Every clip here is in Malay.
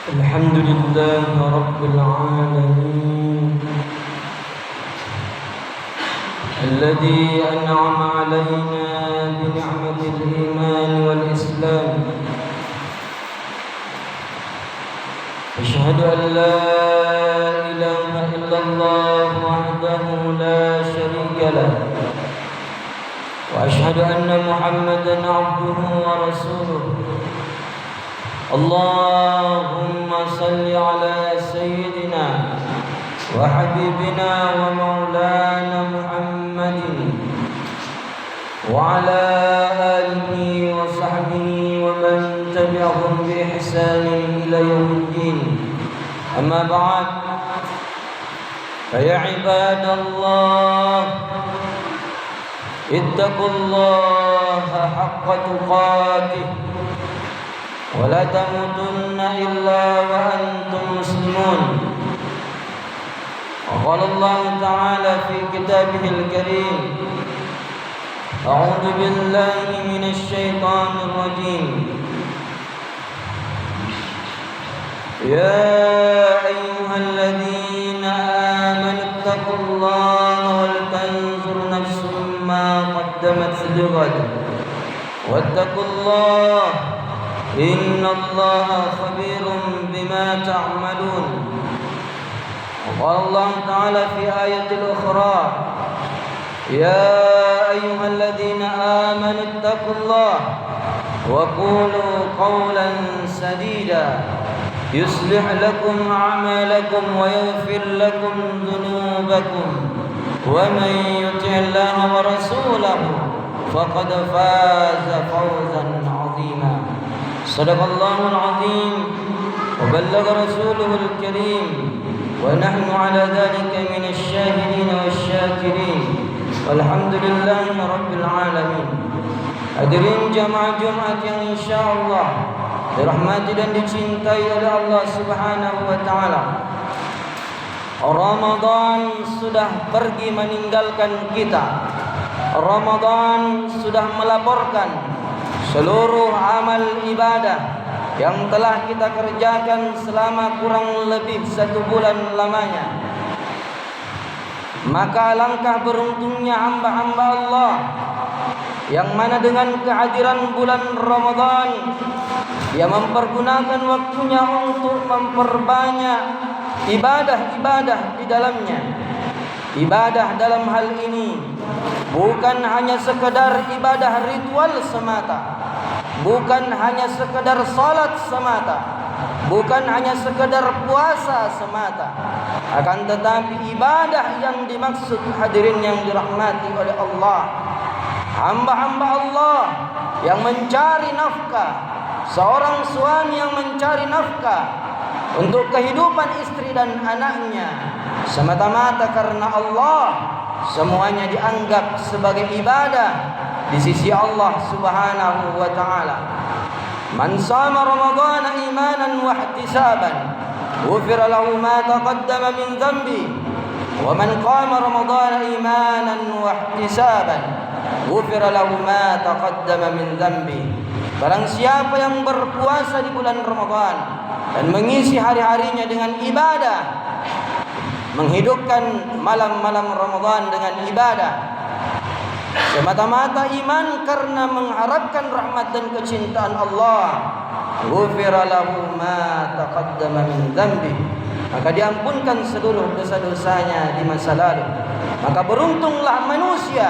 الحمد لله رب العالمين الذي أنعم علينا بنعمة الإيمان والإسلام. أشهد أن لا إله إلا الله وحده لا شريك له، وأشهد أن محمدا عبده ورسوله. اللهم صل على سيدنا وحبيبنا ومولانا محمد وعلى آله وصحبه ومن تبعهم بإحسان إلى يوم الدين. أما بعد، فيا عباد الله اتقوا الله حق تقاته ولا تموتن إلا وأنتم مسلمون. وقال الله تعالى في كتابه الكريم: أعوذ بالله من الشيطان الرجيم. يا أيها الذين آمنوا اتقوا الله ولتنظر نفس ما قدمت لغد واتقوا الله إن الله خبير بما تعملون. وقال الله تعالى في آية أخرى: يا أيها الذين آمنوا اتقوا الله وقولوا قولا سديدا يصلح لكم أعمالكم ويغفر لكم ذنوبكم ومن يطع الله ورسوله فقد فاز فوزا عظيما. صدق الله العظيم وبلغ رسوله الكريم ونحن على ذلك من الشاهدين والشاكرين والحمد لله رب العالمين. Hadirin jamaah Jumat yang insyaallah dirahmati dan dicintai oleh Allah Subhanahu wa taala. Ramadan sudah pergi meninggalkan kita. Ramadan sudah melaporkan seluruh amal ibadah yang telah kita kerjakan selama kurang lebih 1 bulan lamanya. Maka alangkah beruntungnya hamba-hamba Allah yang mana dengan kehadiran bulan Ramadan dia mempergunakan waktunya untuk memperbanyak ibadah-ibadah di dalamnya. Ibadah dalam hal ini bukan hanya sekedar ibadah ritual semata, bukan hanya sekedar salat semata, bukan hanya sekedar puasa semata, akan tetapi ibadah yang dimaksud hadirin yang dirahmati oleh Allah, hamba-hamba Allah yang mencari nafkah, seorang suami yang mencari nafkah untuk kehidupan istri dan anaknya semata-mata karena Allah, semuanya dianggap sebagai ibadah di sisi Allah Subhanahu wa taala. Man shama Ramadhana imanan wa ihtisaban ghufira lahu ma taqaddama min dhanbi wa man qama Ramadhana imanan wa ihtisaban ghufira lahu ma taqaddama min dhanbi. Barang siapa yang berpuasa di bulan Ramadan dan mengisi hari-harinya dengan ibadah, menghidupkan malam-malam Ramadan dengan ibadah semata-mata iman karena mengharapkan rahmat dan kecintaan Allah, ghufira lahu ma taqaddama min dhanbi, maka diampunkan seluruh dosa-dosanya di masa lalu. Maka beruntunglah manusia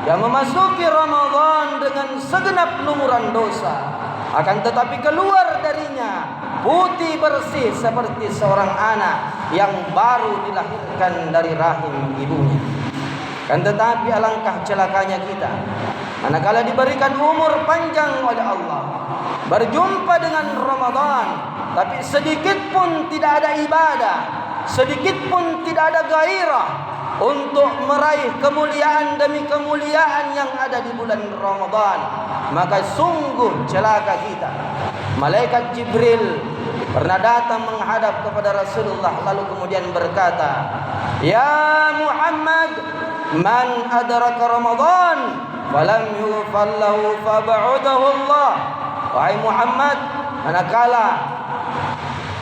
yang memasuki Ramadan dengan segenap lumuran dosa, akan tetapi keluar darinya putih bersih seperti seorang anak yang baru dilahirkan dari rahim ibunya. Kan tetapi alangkah celakanya kita manakala diberikan umur panjang oleh Allah, berjumpa dengan Ramadan, tapi sedikit pun tidak ada ibadah, sedikit pun tidak ada gairah untuk meraih kemuliaan demi kemuliaan yang ada di bulan Ramadan, maka sungguh celaka kita. Malaikat Jibril pernah datang menghadap kepada Rasulullah lalu kemudian berkata, "Ya Muhammad, man adraka Ramadan walam yughfar lahu fab'udahu Allah." Wahai Muhammad, manakala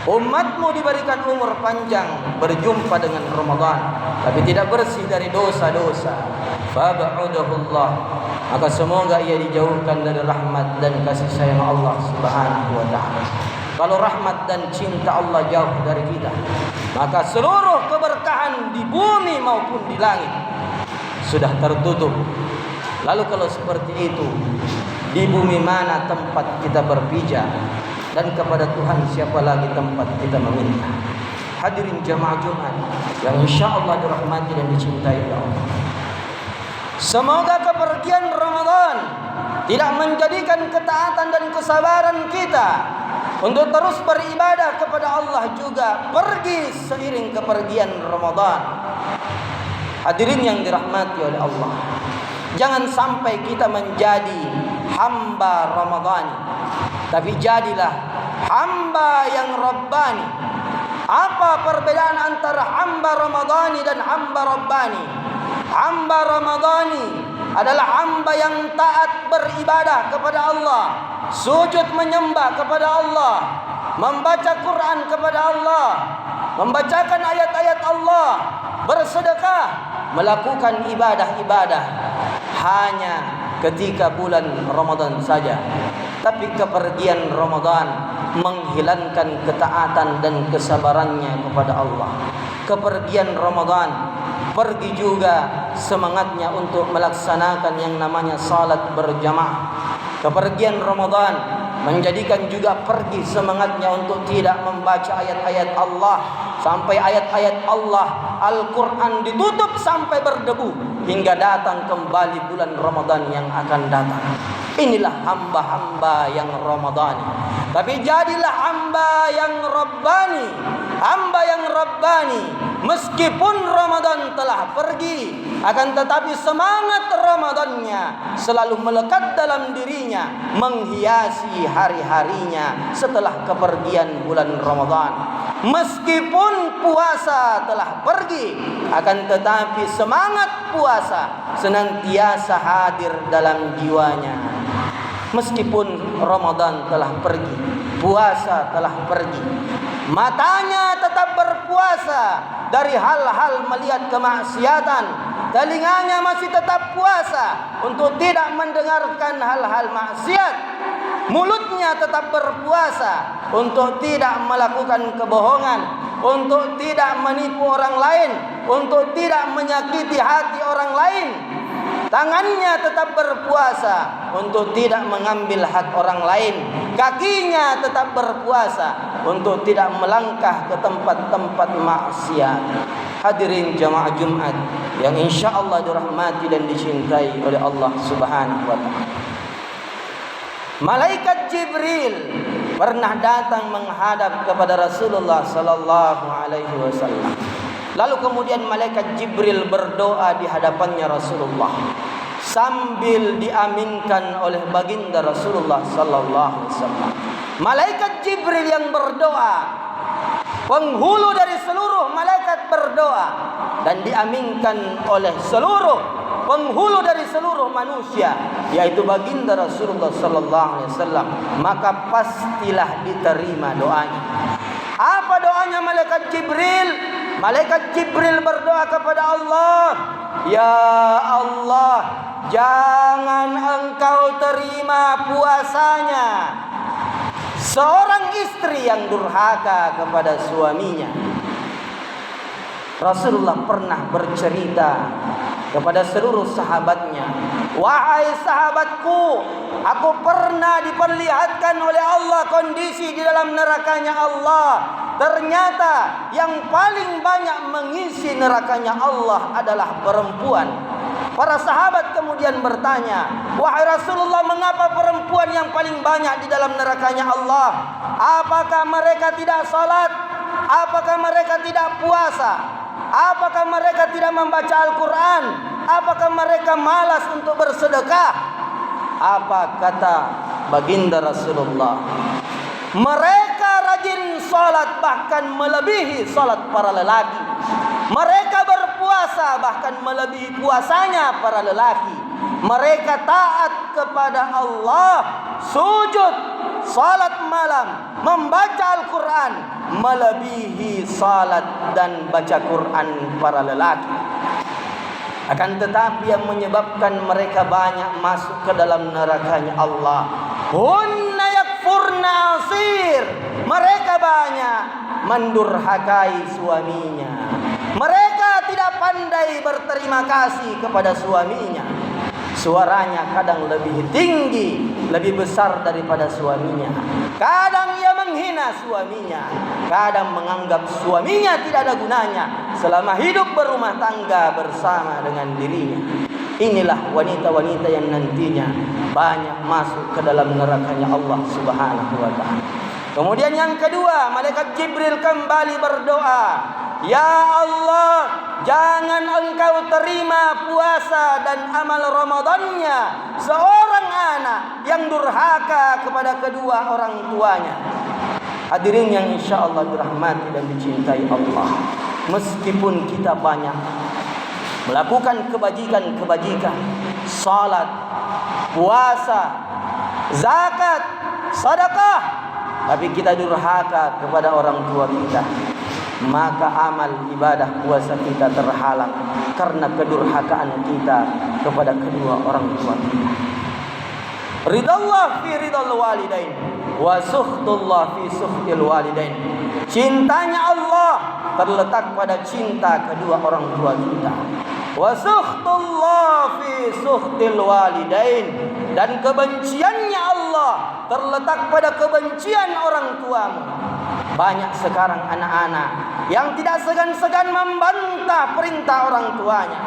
Umatmu diberikan umur panjang berjumpa dengan Ramadan, tapi tidak bersih dari dosa-dosa. Fab'udahullah, maka semoga ia dijauhkan dari rahmat dan kasih sayang Allah Subhanahu wa ta'ala. Kalau rahmat dan cinta Allah jauh dari kita, maka seluruh keberkahan di bumi maupun di langit sudah tertutup. Lalu kalau seperti itu, di bumi mana tempat kita berpijak? Dan kepada Tuhan siapa lagi tempat kita meminta? Hadirin jamaah Jumat yang insyaallah dirahmati dan dicintai Allah. Semoga kepergian Ramadan tidak menjadikan ketaatan dan kesabaran kita untuk terus beribadah kepada Allah juga pergi seiring kepergian Ramadan. Hadirin yang dirahmati oleh Allah, jangan sampai kita menjadi hamba Ramadhani, tapi jadilah hamba yang Rabbani. Apa perbedaan antara hamba Ramadhani dan hamba Rabbani? Hamba Ramadhani adalah hamba yang taat beribadah kepada Allah, sujud menyembah kepada Allah, membaca Quran kepada Allah, membacakan ayat-ayat Allah, bersedekah, melakukan ibadah-ibadah hanya ketika bulan Ramadan saja. Tapi kepergian Ramadan menghilangkan ketaatan dan kesabarannya kepada Allah. Kepergian Ramadan pergi juga semangatnya untuk melaksanakan yang namanya salat berjamaah. Kepergian Ramadan menjadikan juga pergi semangatnya untuk tidak membaca ayat-ayat Allah, sampai ayat-ayat Allah Al-Quran ditutup sampai berdebu hingga datang kembali bulan Ramadan yang akan datang. Inilah hamba-hamba yang Ramadhani. Tapi jadilah hamba yang Rabbani. Hamba yang Rabbani, meskipun Ramadan telah pergi, akan tetapi semangat Ramadannya selalu melekat dalam dirinya, menghiasi hari-harinya setelah kepergian bulan Ramadan. Meskipun puasa telah pergi, akan tetapi semangat puasa senantiasa hadir dalam jiwanya. Meskipun Ramadan telah pergi, puasa telah pergi, matanya tetap berpuasa dari hal-hal melihat kemaksiatan, telinganya masih tetap puasa untuk tidak mendengarkan hal-hal maksiat, mulutnya tetap berpuasa untuk tidak melakukan kebohongan, untuk tidak menipu orang lain, untuk tidak menyakiti hati orang lain. Tangannya tetap berpuasa untuk tidak mengambil hak orang lain. Kakinya tetap berpuasa untuk tidak melangkah ke tempat-tempat maksiat. Hadirin jamaah Jumat yang insyaallah dirahmati dan dicintai oleh Allah Subhanahu wa taala. Malaikat Jibril pernah datang menghadap kepada Rasulullah sallallahu alaihi wasallam. Lalu kemudian malaikat Jibril berdoa di hadapannya Rasulullah sambil diaminkan oleh baginda Rasulullah sallallahu alaihi wasallam. Malaikat Jibril yang berdoa, penghulu dari seluruh malaikat berdoa dan diaminkan oleh seluruh penghulu dari seluruh manusia, yaitu baginda Rasulullah sallallahu alaihi wasallam, maka pastilah diterima doanya. Apa doanya malaikat Jibril? Malaikat Jibril berdoa kepada Allah, "Ya Allah, jangan Engkau terima puasanya seorang istri yang durhaka kepada suaminya." Rasulullah pernah bercerita kepada seluruh sahabatnya, "Wahai sahabatku, aku pernah diperlihatkan oleh Allah kondisi di dalam nerakanya Allah. Ternyata yang paling banyak mengisi nerakanya Allah adalah perempuan." Para sahabat kemudian bertanya, "Wahai Rasulullah, mengapa perempuan yang paling banyak di dalam nerakanya Allah? Apakah mereka tidak salat? Apakah mereka tidak puasa? Apakah mereka tidak membaca Al-Quran? Apakah mereka malas untuk bersedekah?" Apa kata baginda Rasulullah? Mereka rajin salat, bahkan melebihi salat para lelaki. Mereka berpuasa, bahkan melebihi puasanya para lelaki. Mereka taat kepada Allah, sujud salat malam, membaca Al-Quran melebihi salat dan baca Quran para lelaki. Akan tetapi yang menyebabkan mereka banyak masuk ke dalam nerakanya Allah, hunna yakfurna asir, mereka banyak mendurhakai suaminya. Mereka tidak pandai berterima kasih kepada suaminya. Suaranya kadang lebih tinggi, lebih besar daripada suaminya. Kadang ia menghina suaminya, kadang menganggap suaminya tidak ada gunanya selama hidup berumah tangga bersama dengan dirinya. Inilah wanita-wanita yang nantinya banyak masuk ke dalam nerakanya Allah Subhanahu wa ta'ala. Kemudian yang kedua, malaikat Jibril kembali berdoa, ya Allah, jangan engkau terima puasa dan amal Ramadannya seorang anak yang durhaka kepada kedua orang tuanya. Hadirin yang insya Allah dirahmati dan dicintai Allah, meskipun kita banyak melakukan kebajikan-kebajikan, salat, puasa, zakat, sedekah, tapi kita durhaka kepada orang tua kita, maka amal ibadah puasa kita terhalang karena kedurhakaan kita kepada kedua orang tua kita. Ridallah fi ridal walidain wa sukhtullah fi sukhtil walidain. Cintanya Allah terletak pada cinta kedua orang tua kita. Wa sukhtullah fi sukhtil walidain, dan kebenciannya Allah terletak pada kebencian orang tuamu. Banyak sekarang anak-anak yang tidak segan-segan membantah perintah orang tuanya,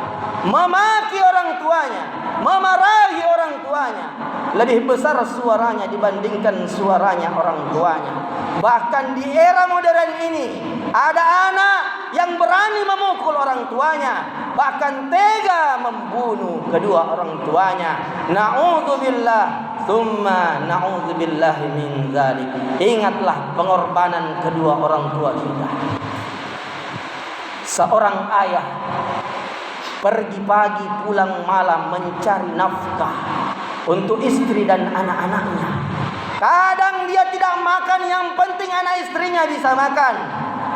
memaki orang tuanya, memarahi orang tuanya. Lebih besar suaranya dibandingkan suaranya orang tuanya. Bahkan di era modern ini ada anak yang berani memukul orang tuanya, bahkan tega membunuh kedua orang tuanya. Na'udzubillah, thumma na'udzubillah min dzalik. Ingatlah pengorbanan kedua orang tua kita. Seorang ayah pergi pagi pulang malam mencari nafkah untuk istri dan anak-anaknya. Kadang dia tidak makan, yang penting anak istrinya bisa makan.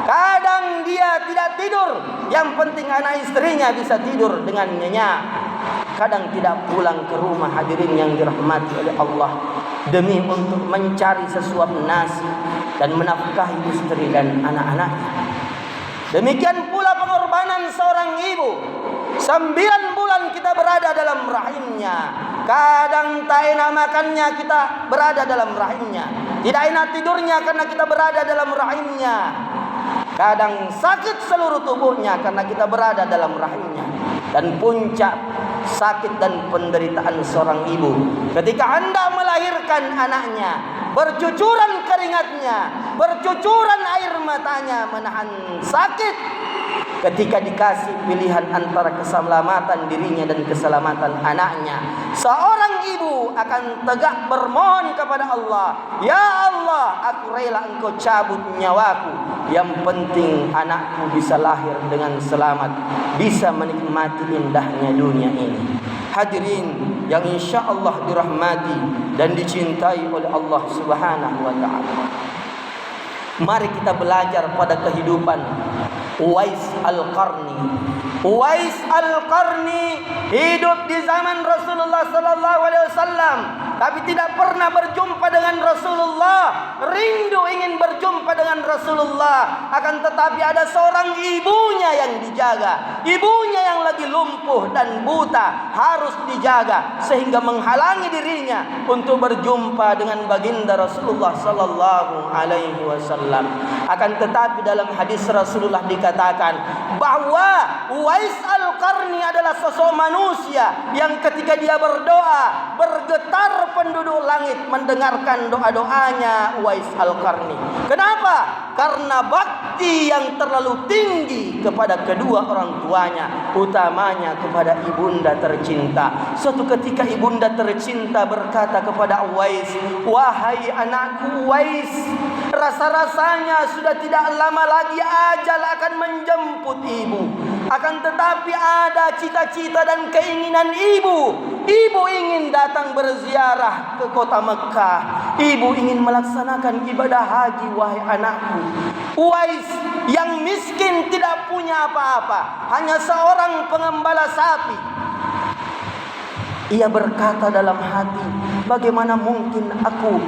Kadang dia tidak tidur, yang penting anak istrinya bisa tidur dengan nyenyak. Kadang tidak pulang ke rumah, hadirin yang dirahmati oleh Allah, demi untuk mencari sesuap nasi dan menafkahi istri dan anak-anaknya. Demikian pula pengorbanan seorang ibu. 9 bulan kita berada dalam rahimnya. Kadang tak enak makannya, kita berada dalam rahimnya. Tidak enak tidurnya karena kita berada dalam rahimnya. Kadang sakit seluruh tubuhnya karena kita berada dalam rahimnya. Dan puncak sakit dan penderitaan seorang ibu ketika hendak melahirkan anaknya, bercucuran keringatnya, bercucuran air matanya, menahan sakit. Ketika dikasih pilihan antara keselamatan dirinya dan keselamatan anaknya, seorang ibu akan tegak bermohon kepada Allah, ya Allah, aku rela engkau cabut nyawaku, yang penting anakku bisa lahir dengan selamat, bisa menikmati indahnya dunia ini. Hadirin yang insya Allah dirahmati dan dicintai oleh Allah Subhanahu wa ta'ala, mari kita belajar pada kehidupan Uwais Al-Qarni. Uwais Al-Qarni hidup di zaman Rasulullah sallallahu alaihi wasallam, tapi tidak pernah berjumpa dengan Rasulullah. Rindu ingin berjumpa dengan Rasulullah, akan tetapi ada seorang ibunya yang dijaga. Ibunya yang lagi lumpuh dan buta harus dijaga, sehingga menghalangi dirinya untuk berjumpa dengan baginda Rasulullah sallallahu alaihi wasallam. Akan tetapi dalam hadis Rasulullah dikatakan bahwa Uwais Al-Qarni adalah sosok manusia yang ketika dia berdoa, bergetar penduduk langit mendengarkan doa-doanya Uwais Al-Qarni. Kenapa? Karena bakti yang terlalu tinggi kepada kedua orang tuanya, utamanya kepada ibunda tercinta. Suatu ketika ibunda tercinta berkata kepada Uwais, wahai anakku Uwais, rasa-rasanya sudah tidak lama lagi ajal akan menjemput ibu. Akan tetapi ada cita-cita dan keinginan ibu. Ibu ingin datang berziarah ke kota Mekah. Ibu ingin melaksanakan ibadah haji, wahai anakku. Uwais yang miskin, tidak punya apa-apa, hanya seorang pengembala sapi. Ia berkata dalam hati, bagaimana mungkin aku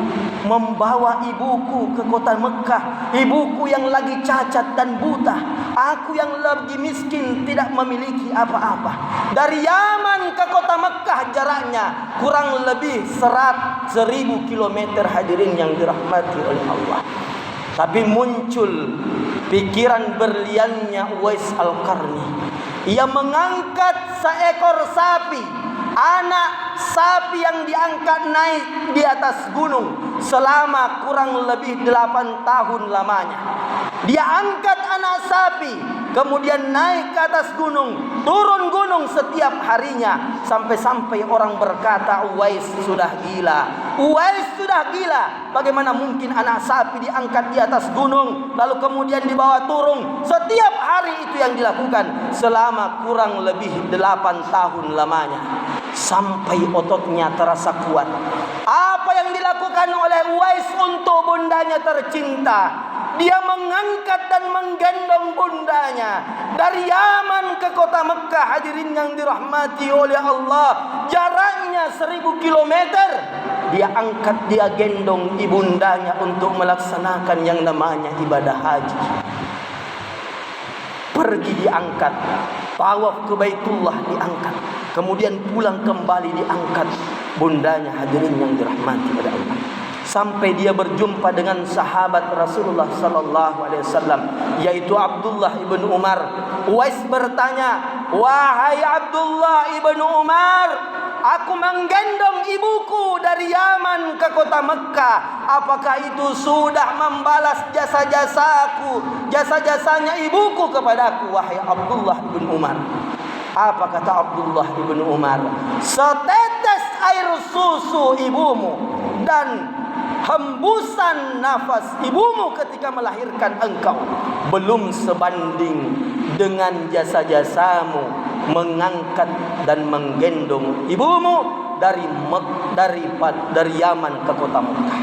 membawa ibuku ke kota Mekah, ibuku yang lagi cacat dan buta, aku yang lagi miskin, tidak memiliki apa-apa. Dari Yaman ke kota Mekah jaraknya kurang lebih 1.000 kilometer, hadirin yang dirahmati oleh Allah. Tapi muncul pikiran berliannya Uwais Al-Qarni. Ia mengangkat seekor sapi, anak sapi yang diangkat naik di atas gunung selama kurang lebih 8 tahun lamanya. Dia angkat anak sapi, kemudian naik ke atas gunung, turun gunung setiap harinya, sampai-sampai orang berkata, Uwais sudah gila, Uwais sudah gila. Bagaimana mungkin anak sapi diangkat di atas gunung lalu kemudian dibawa turun? Setiap hari itu yang dilakukan selama kurang lebih 8 tahun lamanya, sampai ototnya terasa kuat. Apa yang dilakukan oleh Uwais untuk bundanya tercinta? Dia mengangkat dan menggendong bundanya dari Yaman ke kota Mekah, hadirin yang dirahmati oleh Allah. Jaraknya 1.000 kilometer. Dia angkat, dia gendong ibundanya untuk melaksanakan yang namanya ibadah haji. Pergi diangkat, tawaf ke Baitullah diangkat, kemudian pulang kembali diangkat bundanya, hadirin yang dirahmati oleh Allah. Sampai dia berjumpa dengan sahabat Rasulullah sallallahu alaihi wasallam, yaitu Abdullah ibn Umar. Uwais bertanya, wahai Abdullah ibn Umar, aku menggendong ibuku dari Yaman ke kota Mekah. Apakah itu sudah membalas jasa-jasaku, jasa-jasanya ibuku kepadaku, wahai Abdullah ibn Umar? Apa kata Abdullah ibn Umar? Setetes air susu ibumu dan hembusan nafas ibumu ketika melahirkan engkau belum sebanding dengan jasa-jasamu mengangkat dan menggendong ibumu dari Yaman ke kota Mekah.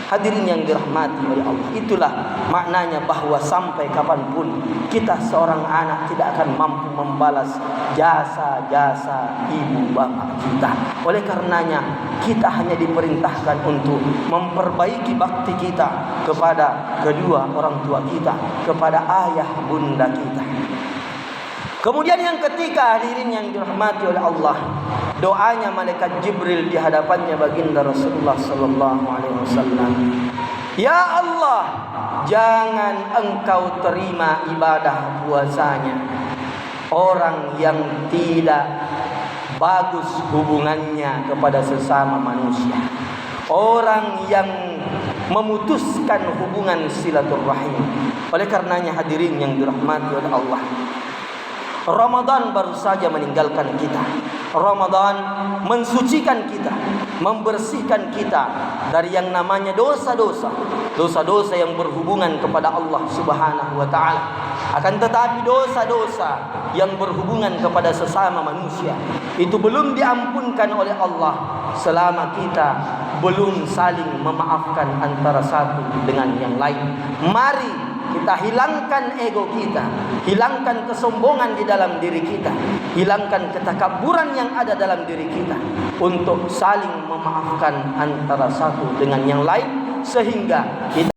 Hadirin yang dirahmati oleh Allah, itulah maknanya bahwa sampai kapanpun kita seorang anak tidak akan mampu membalas jasa-jasa ibu bapak kita. Oleh karenanya kita hanya diperintahkan untuk memperbaiki bakti kita kepada kedua orang tua kita, kepada ayah bunda kita. Kemudian yang ketiga, hadirin yang dirahmati oleh Allah, doanya malaikat Jibril di hadapannya baginda Rasulullah sallallahu alaihi wasallam. Ya Allah, jangan engkau terima ibadah puasanya orang yang tidak bagus hubungannya kepada sesama manusia, orang yang memutuskan hubungan silaturahim. Oleh karenanya hadirin yang dirahmati oleh Allah, Ramadan baru saja meninggalkan kita. Ramadan mensucikan kita, membersihkan kita dari yang namanya dosa-dosa, dosa-dosa yang berhubungan kepada Allah Subhanahu wa taala. Akan tetapi dosa-dosa yang berhubungan kepada sesama manusia itu belum diampunkan oleh Allah selama kita belum saling memaafkan antara satu dengan yang lain. Mari kita hilangkan ego kita, hilangkan kesombongan di dalam diri kita, hilangkan ketakaburan yang ada dalam diri kita untuk saling memaafkan antara satu dengan yang lain, sehingga kita